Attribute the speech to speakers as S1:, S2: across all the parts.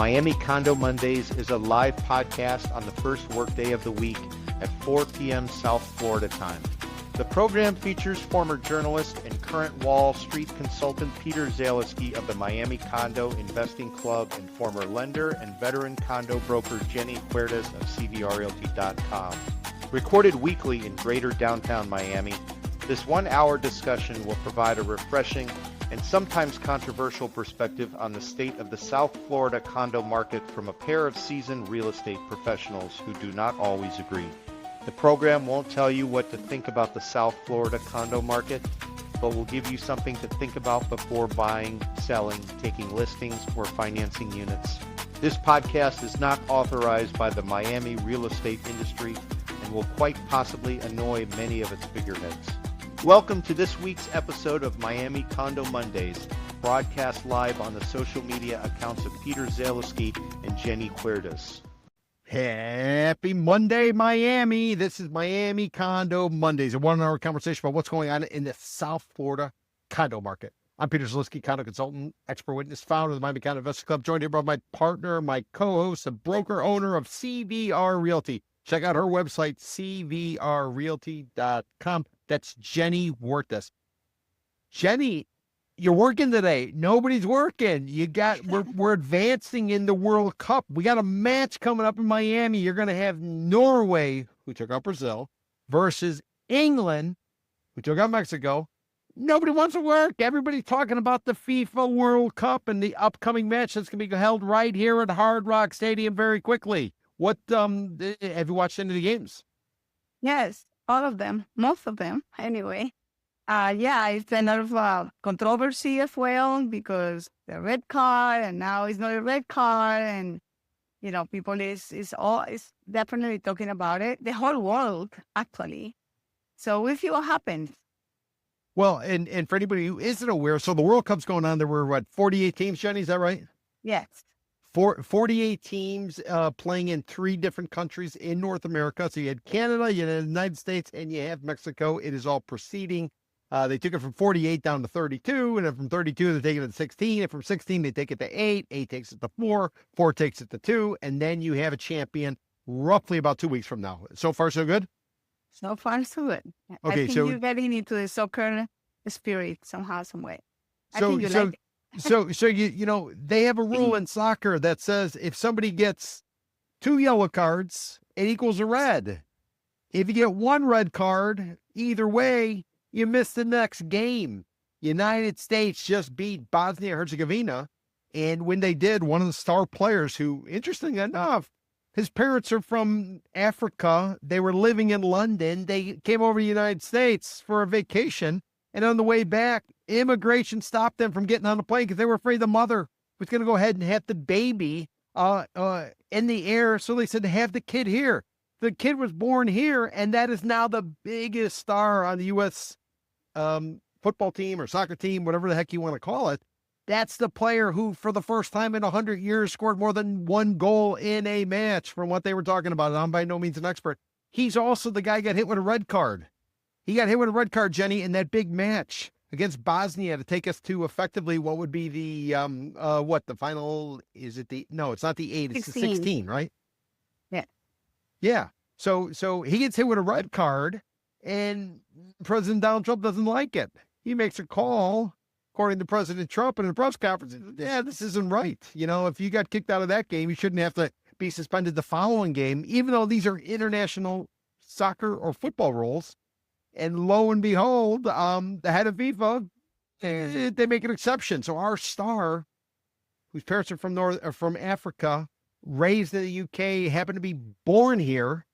S1: Miami Condo Mondays is a live podcast on the first workday of the week at 4 p.m. South Florida time. The program features former journalist and current Wall Street consultant Peter Zaleski of the Miami Condo Investing Club and former lender and veteran condo broker Jenny Huertas of CVRRealty.com. Recorded weekly in greater downtown Miami, this 1-hour discussion will provide a refreshing and sometimes controversial perspective on the state of the South Florida condo market from a pair of seasoned real estate professionals who do not always agree. The program won't tell you what to think about the South Florida condo market, but will give you something to think about before buying, selling, taking listings, or financing units. This podcast is not authorized by the Miami real estate industry and will quite possibly annoy many of its figureheads. Welcome to this week's episode of Miami Condo Mondays, broadcast live on the social media accounts of Peter Zaleski and Jenny Huertas.
S2: Happy Monday, Miami. This is Miami Condo Mondays, a 1-hour conversation about what's going on in the South Florida condo market. I'm Peter Zaleski, condo consultant, expert witness, founder of the Miami Condo Investing Club, joined here by my partner, my co-host, and broker owner of CVR Realty. Check out her website, CVRRealty.com. That's Jenny Huertas. Jenny, you're working today. Nobody's working. We're advancing in the World Cup. We got a match coming up in Miami. You're going to have Norway, who took out Brazil, versus England, who took out Mexico. Nobody wants to work. Everybody's talking about the FIFA World Cup and the upcoming match that's going to be held right here at Hard Rock Stadium very quickly. What have you watched any of the games?
S3: Yes, all of them, most of them, anyway. It's a lot of controversy as well because the red card and now it's not a red card and people is definitely talking about it. The whole world actually. So we'll see what happens.
S2: Well, and for anybody who isn't aware, so the World Cup's going on. There were 48 teams, Jenny, is that right?
S3: Yes.
S2: 48 teams playing in 3 different countries in North America. So you had Canada, you had the United States, and you have Mexico. It is all proceeding. They took it from 48 down to 32, and then from 32, they take it to 16, and from 16, they take it to 8, 8 takes it to 4, 4 takes it to 2, and then you have a champion roughly about 2 weeks from now. So far, so good?
S3: So far, so good.
S2: Okay,
S3: I think you're getting into the soccer spirit somehow, some way.
S2: So you they have a rule in soccer that says if somebody gets 2 yellow cards, it equals a red. If you get 1 red card, either way, you miss the next game. United States just beat Bosnia-Herzegovina, and when they did, one of the star players who, interestingly enough, his parents are from Africa. They were living in London. They came over to the United States for a vacation, and on the way back, immigration stopped them from getting on the plane because they were afraid the mother was going to go ahead and have the baby in the air, so they said, have the kid here. The kid was born here, and that is now the biggest star on the U.S. Football team or soccer team, whatever the heck you want to call it. That's the player who, for the first time in 100 years, scored more than 1 goal in a match from what they were talking about. I'm by no means an expert. He's also the guy who got hit with a red card. He got hit with a red card, Jenny, in that big match against Bosnia to take us to effectively what would be the, the final, is it no, it's not the 8, it's 16. The 16, right?
S3: Yeah.
S2: Yeah. So he gets hit with a red card, and President Donald Trump doesn't like it. He makes a call, according to President Trump, in a press conference. Yeah, this isn't right. If you got kicked out of that game, you shouldn't have to be suspended the following game, even though these are international soccer or football rules. And lo and behold, the head of FIFA, they make an exception. So our star, whose parents are from Africa, raised in the UK, happened to be born here.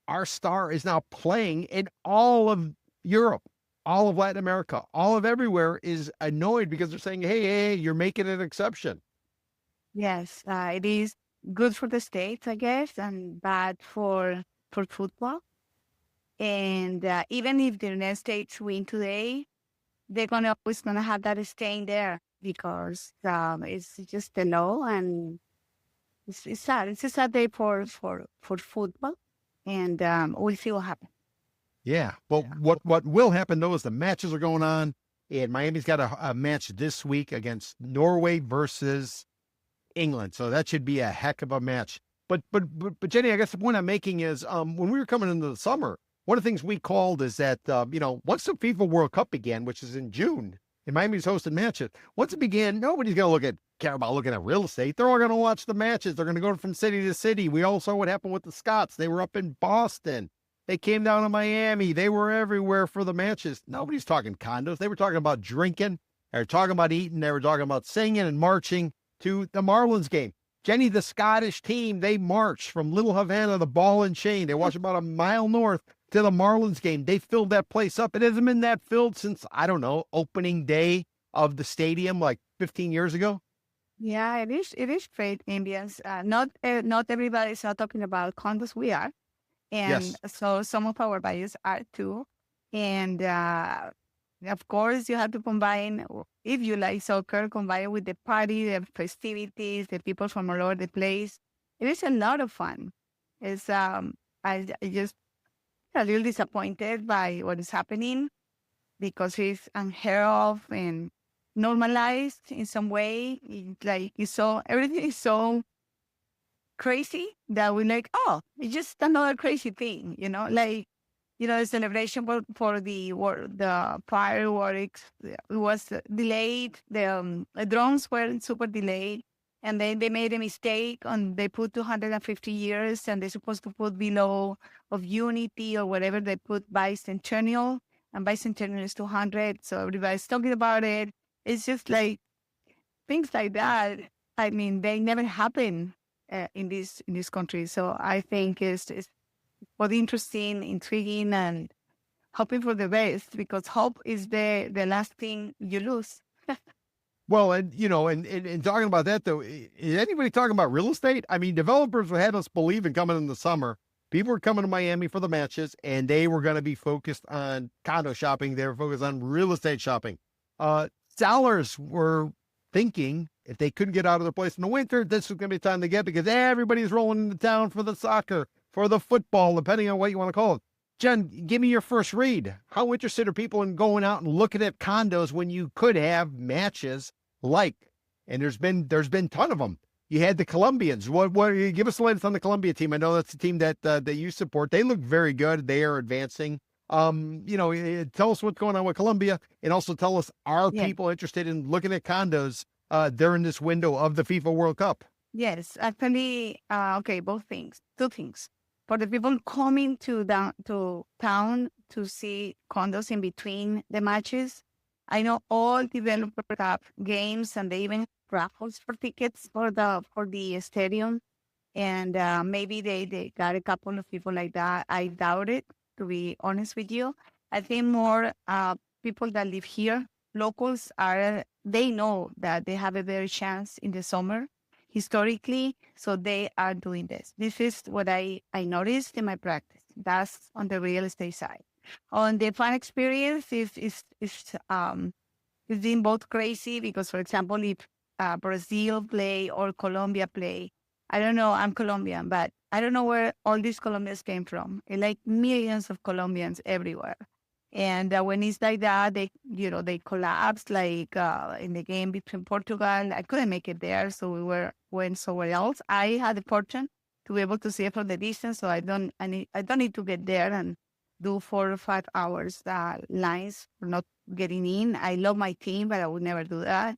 S2: Our star is now playing in all of Europe, all of Latin America, all of everywhere is annoyed because they're saying, hey, you're making an exception.
S3: Yes, it is good for the States, I guess, and bad for football. And even if the United States win today, they're always gonna have that staying there because it's just the law, and it's sad. It's a sad day for football, and we'll see what happens.
S2: Yeah. Well, what will happen though is the matches are going on, and Miami's got a match this week against Norway versus England. So that should be a heck of a match. But Jenny, I guess the point I'm making is when we were coming into the summer, one of the things we called is that, once the FIFA World Cup began, which is in June, and Miami's hosting matches, once it began, nobody's going to care about looking at real estate. They're all going to watch the matches. They're going to go from city to city. We all saw what happened with the Scots. They were up in Boston. They came down to Miami. They were everywhere for the matches. Nobody's talking condos. They were talking about drinking. They were talking about eating. They were talking about singing and marching to the Marlins game. Jenny, the Scottish team, they marched from Little Havana, the ball and chain. They watched about a mile north to the Marlins game. They filled that place up. It hasn't been that filled since, I don't know, opening day of the stadium like 15 years ago.
S3: Yeah, it is. It is great ambience. Not everybody is not talking about condos. We are, and
S2: Yes.
S3: so some of our buyers are too. And of course, you have to combine, if you like soccer, combine it with the party, the festivities, the people from all over the place. It is a lot of fun. It's I just a little disappointed by what is happening because it's unheard of and normalized in some way. Everything is so crazy that we're like, oh, it's just another crazy thing, the celebration for the fireworks was delayed. The drones were super delayed, and then they made a mistake and they put 250 years, and they're supposed to put below of unity or whatever. They put bicentennial, and bicentennial is 200. So everybody's talking about it. It's just like things like that. I mean, they never happen in this country. So I think it's both interesting, intriguing, and hoping for the best, because hope is the last thing you lose.
S2: Well, and talking about that though, is anybody talking about real estate? I mean, developers had us believe in coming in the summer. People were coming to Miami for the matches, and they were going to be focused on condo shopping. They were focused on real estate shopping. Sellers were thinking if they couldn't get out of their place in the winter, this was going to be time to get, because everybody's rolling into town for the soccer, for the football, depending on what you want to call it. Jen, give me your first read. How interested are people in going out and looking at condos when you could have matches and there's been a ton of them. You had the Colombians. What give us the latest on the Colombia team? I know that's the team that you support. They look very good. They are advancing. Tell us what's going on with Colombia, and also tell us, are people interested in looking at condos during this window of the FIFA World Cup?
S3: Yes, actually, both things, two things. For the people coming to town to see condos in between the matches, I know all developers have games, and they even have raffles for tickets for the stadium, and maybe they got a couple of people like that. I doubt it, to be honest with you. I think more people that live here, locals, they know that they have a better chance in the summer historically, so they are doing this. This is what I noticed in my practice. That's on the real estate side. On the fan experience, it's been both crazy because, for example, if Brazil play or Colombia play, I don't know, I'm Colombian, but I don't know where all these Colombians came from. It's like millions of Colombians everywhere. And when it's like that, they collapse, like in the game between Portugal. I couldn't make it there, so went somewhere else. I had the fortune to be able to see it from the distance, so I don't need to get there and do 4 or 5 hours lines for not getting in. I love my team, but I would never do that.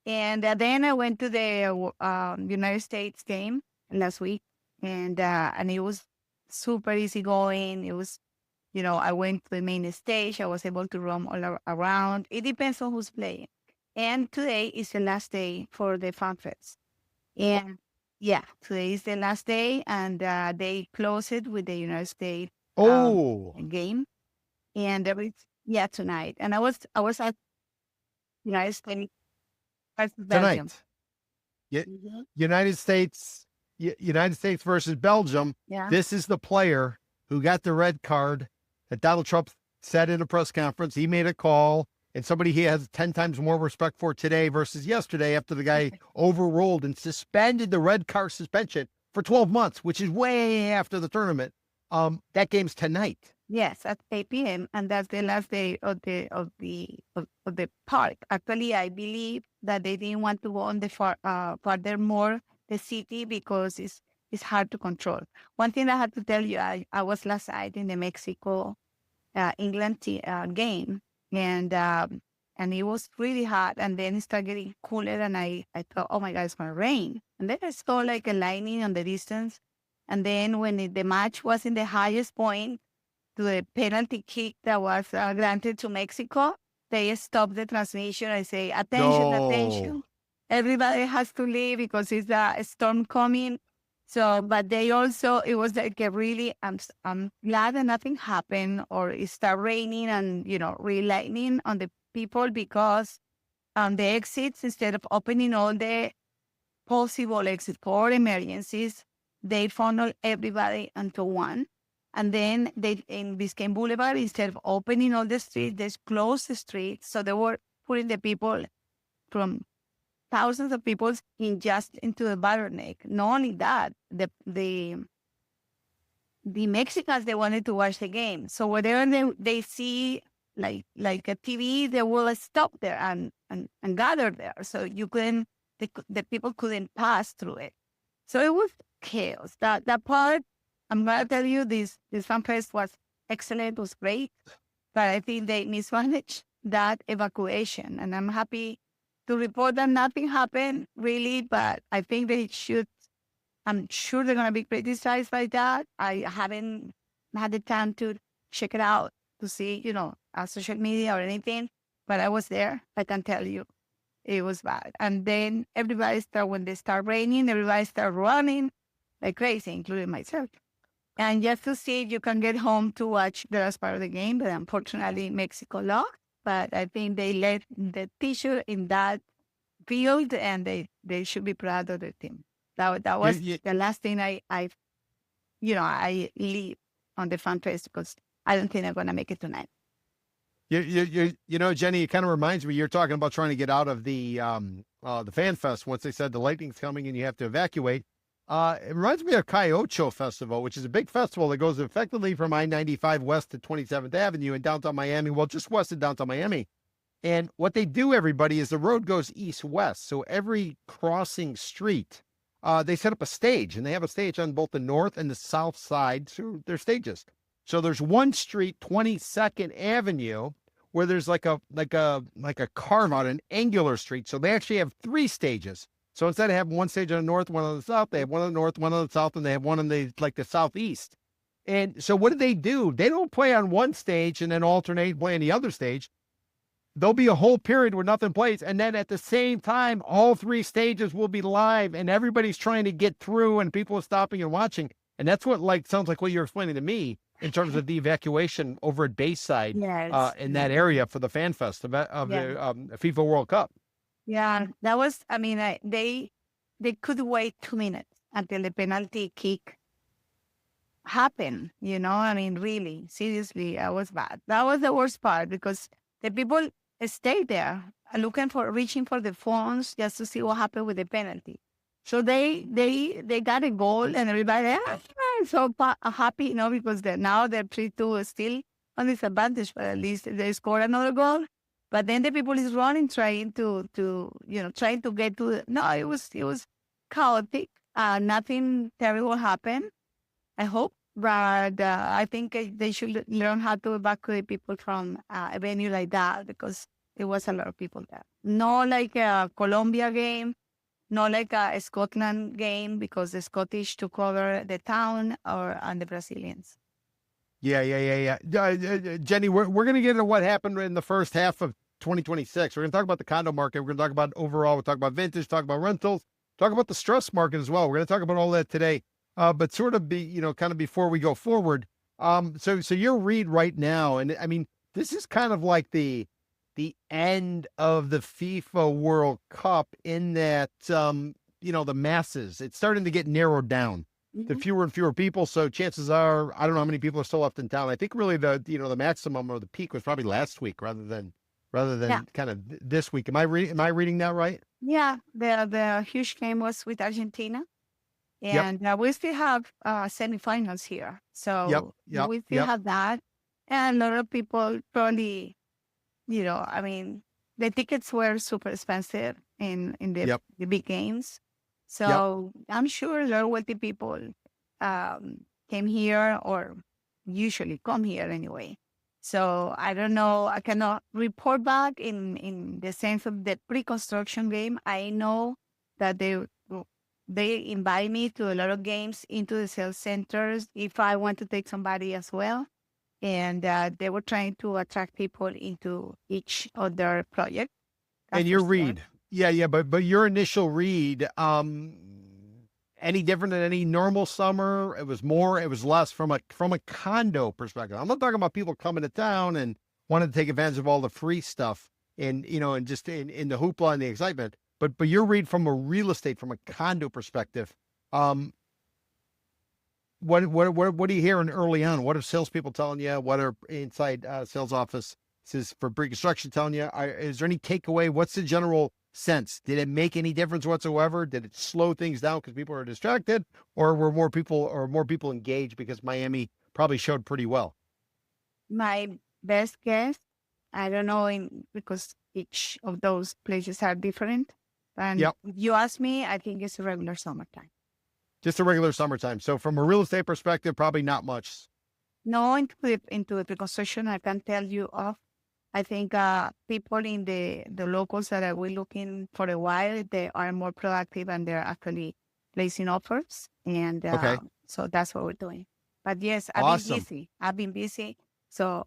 S3: And then I went to the United States game last week, and it was super easy going. It was, I went to the main stage. I was able to roam all around. It depends on who's playing. And today is the last day for the fan fest. And today is the last day, and they close it with the United States game. And tonight. And I was at United States versus Belgium.
S2: Tonight.
S3: Mhm.
S2: United States versus Belgium.
S3: Yeah.
S2: This is the player who got the red card that Donald Trump said in a press conference. He made a call, and somebody he has 10 times more respect for today versus yesterday, after the guy overruled and suspended the red card suspension for 12 months, which is way after the tournament. That game's tonight.
S3: Yes, at 8 p.m. and that's the last day of the park. Actually, I believe that they didn't want to go on the furthermore the city because it's hard to control. One thing I had to tell you, I was last night in the Mexico England game, and it was really hot, and then it started getting cooler, and I thought, oh my God, it's gonna rain, and then I saw like a lightning on the distance, and then when the match was in the highest point to the penalty kick that was granted to Mexico, they stopped the transmission. I say, attention,
S2: No.
S3: attention. Everybody has to leave because it's a storm coming. So, but they also, it was like a really, I'm glad that nothing happened or it started raining and, really lightning on the people because on the exits, instead of opening all the possible exits for emergencies, they funnel everybody into one. And then they, in Biscayne Boulevard, instead of opening all the streets, they closed the streets. So they were putting the people from thousands of people into the bottleneck. Not only that, the Mexicans, they wanted to watch the game. So whenever they see like a TV, they will stop there and gather there. So the people couldn't pass through it. So it was chaos. That part, I'm gonna tell you, this Fan Fest was excellent, was great, but I think they mismanaged that evacuation, and I'm happy to report that nothing happened really, but I think they should. I'm sure they're gonna be criticized by that. I haven't had the time to check it out to see, social media or anything, but I was there. I can tell you, it was bad. And then when they start raining, everybody start running like crazy, including myself. And just to see if you can get home to watch the last part of the game, but unfortunately Mexico lost. But I think they led the teacher in that field, and they should be proud of their team. That was the last thing I leave on the Fan Fest because I don't think I'm gonna make it tonight.
S2: Jenny, it kind of reminds me, you're talking about trying to get out of the Fan Fest once they said the lightning's coming and you have to evacuate. It reminds me of Cayocho Festival, which is a big festival that goes effectively from I-95 west to 27th Avenue in downtown Miami, well, just west of downtown Miami. And what they do, everybody, is the road goes east-west. So every crossing street, they set up a stage, and they have a stage on both the north and the south side to their stages. So there's one street, 22nd Avenue, where there's like a carve out, an angular street. So they actually have 3 stages. So instead of having one stage on the north, one on the south, they have one on the north, one on the south, and they have one on the southeast. And so what do? They don't play on one stage and then alternate and play on the other stage. There'll be a whole period where nothing plays. And then at the same time, all 3 stages will be live and everybody's trying to get through and people are stopping and watching. And that's what sounds like what you're explaining to me in terms of the evacuation over at Bayside,
S3: Yes.
S2: in that area for the Fan Fest of the FIFA World Cup.
S3: Yeah, that was. I mean, they could wait 2 minutes until the penalty kick happened. I mean, really, seriously, that was bad. That was the worst part because the people stayed there reaching for the phones just to see what happened with the penalty. So they got a goal and everybody so happy, because now they're 3-2 still on disadvantage, but at least they scored another goal. But then the people is running, trying to get to. No, it was chaotic. Nothing terrible happened, I hope. But I think they should learn how to evacuate people from a venue like that because there was a lot of people there. Not like a Colombia game, not like a Scotland game because the Scottish took over the town and the Brazilians.
S2: Yeah. Jenny, we're going to get into what happened in the first half of 2026. We're going to talk about the condo market. We're going to talk about overall. We'll talk about vintage, talk about rentals, talk about the stress market as well. We're going to talk about all that today. But sort of kind of before we go forward. So your read right now, and I mean, this is kind of like the end of the FIFA World Cup in that, the masses, it's starting to get narrowed down. The fewer and fewer people. So chances are, I don't know how many people are still left in town. I think really the maximum or the peak was probably last week rather than kind of this week. Am I reading that right?
S3: Yeah. The huge game was with Argentina. And we still have semifinals here. So we still have that. And a lot of people probably, I mean, the tickets were super expensive in
S2: Yep.
S3: the big games.
S2: Yep.
S3: So I'm sure a lot of wealthy people came here or usually come here anyway. So I don't know. I cannot report back in the sense of the pre-construction game. I know that they invite me to a lot of games into the sales centers if I want to take somebody as well. And they were trying to attract people into each of their projects.
S2: And
S3: That's for
S2: your
S3: sure.
S2: read. Yeah, but your initial read, any different than any normal summer? It was more, it was less from a condo perspective. I'm not talking about people coming to town and wanting to take advantage of all the free stuff and and just in the hoopla and the excitement. But your read from a real estate, from a condo perspective, what are you hearing early on? What are salespeople telling you? What are inside sales offices for pre-construction telling you? Is there any takeaway? What's the general sense? Did it make any difference whatsoever? Did it slow things down because people are distracted, or were more people engaged because Miami probably showed pretty well?
S3: My best guess, I don't know, because each of those places are different. And
S2: Yep.
S3: if you ask me, I think it's regular summertime.
S2: Just a regular summertime. So from a real estate perspective, probably not much.
S3: No, into the pre-construction, I can tell you off. I think people in the locals that we're looking for a while, they are more proactive and they're actually placing offers. And
S2: Okay.
S3: so that's what we're doing. But yes,
S2: Awesome.
S3: I've been busy. So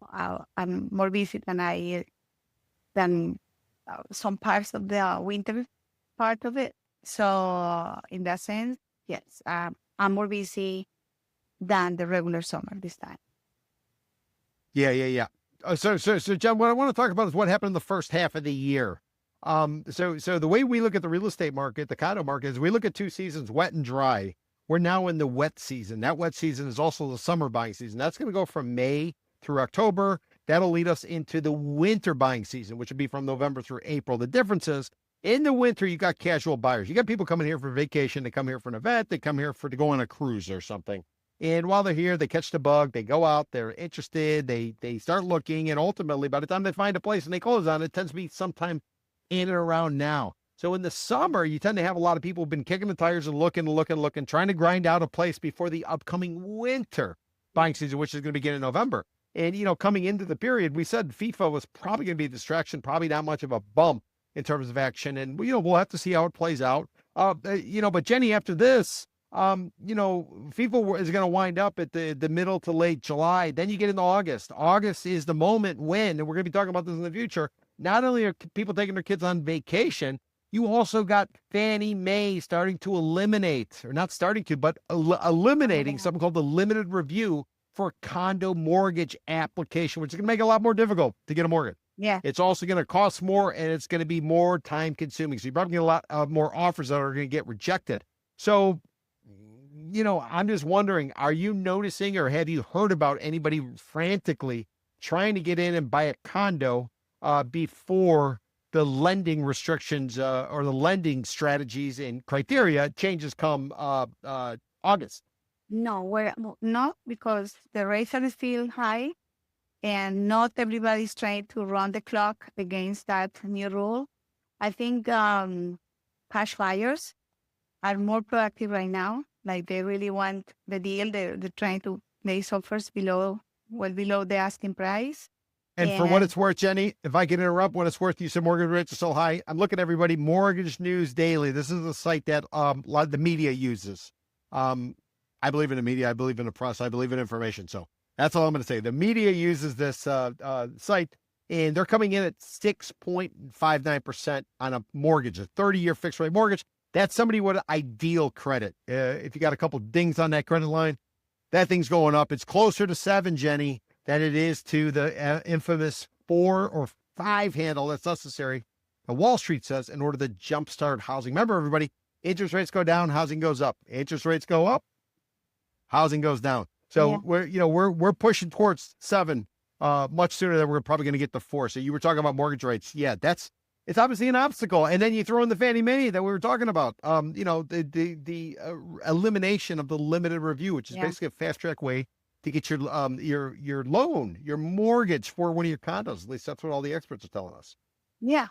S3: I'm more busy than some parts of the winter part of it. So in that sense, yes, I'm more busy than the regular summer this time.
S2: Yeah. So, John, what I want to talk about is what happened in the first half of the year. So the way we look at the real estate market, the condo market, is we look at two seasons, wet and dry. We're now in the wet season. That wet season is also the summer buying season. That's going to go from May through October. That'll lead us into the winter buying season, which would be from November through April. The difference is in the winter, you got casual buyers. You got people coming here for vacation. They come here for an event. They come here to go on a cruise or something. And while they're here, they catch the bug, they go out, they're interested, they start looking, and ultimately, by the time they find a place and they close on it, tends to be sometime in and around now. So in the summer, you tend to have a lot of people who've been kicking the tires and looking, trying to grind out a place before the upcoming winter buying season, which is going to begin in November. And, coming into the period, we said FIFA was probably going to be a distraction, probably not much of a bump in terms of action. And, we'll have to see how it plays out. But Jenny, after this, FIFA is going to wind up at the middle to late July. Then you get into August. August is the moment when, and we're going to be talking about this in the future, not only are people taking their kids on vacation, you also got Fannie Mae starting to eliminate, or not starting to, but eliminating something called the limited review for condo mortgage application, which is going to make it a lot more difficult to get a mortgage.
S3: Yeah.
S2: It's also going to cost more, and it's going to be more time consuming. So you're probably going to get a lot more offers that are going to get rejected. So, I'm just wondering, are you noticing or have you heard about anybody frantically trying to get in and buy a condo before the lending restrictions or the lending strategies and criteria changes come August?
S3: No, we're not, because the rates are still high and not everybody's trying to run the clock against that new rule. I think cash buyers are more proactive right now. Like they really want the deal. They're trying to place offers below the asking price.
S2: And for what it's worth, Jenny, if I can interrupt, what it's worth, you said mortgage rates are so high. I'm looking at everybody, Mortgage News Daily. This is a site that a lot of the media uses. I believe in the media. I believe in the press. I believe in information. So that's all I'm going to say. The media uses this site, and they're coming in at 6.59% on a mortgage, a 30-year fixed rate mortgage. That's somebody with ideal credit. If you got a couple dings on that credit line, that thing's going up. It's closer to 7, Jenny, than it is to the infamous 4 or 5 handle that's necessary, the Wall Street says, in order to jumpstart housing. Remember, everybody, interest rates go down, housing goes up. Interest rates go up, housing goes down. So we're pushing towards 7 much sooner than we're probably going to get to 4. So you were talking about mortgage rates. Yeah, it's obviously an obstacle. And then you throw in the Fannie Mae that we were talking about. The elimination of the limited review, which is basically a fast track way to get your loan, your mortgage for one of your condos. At least that's what all the experts are telling us.
S3: Yeah,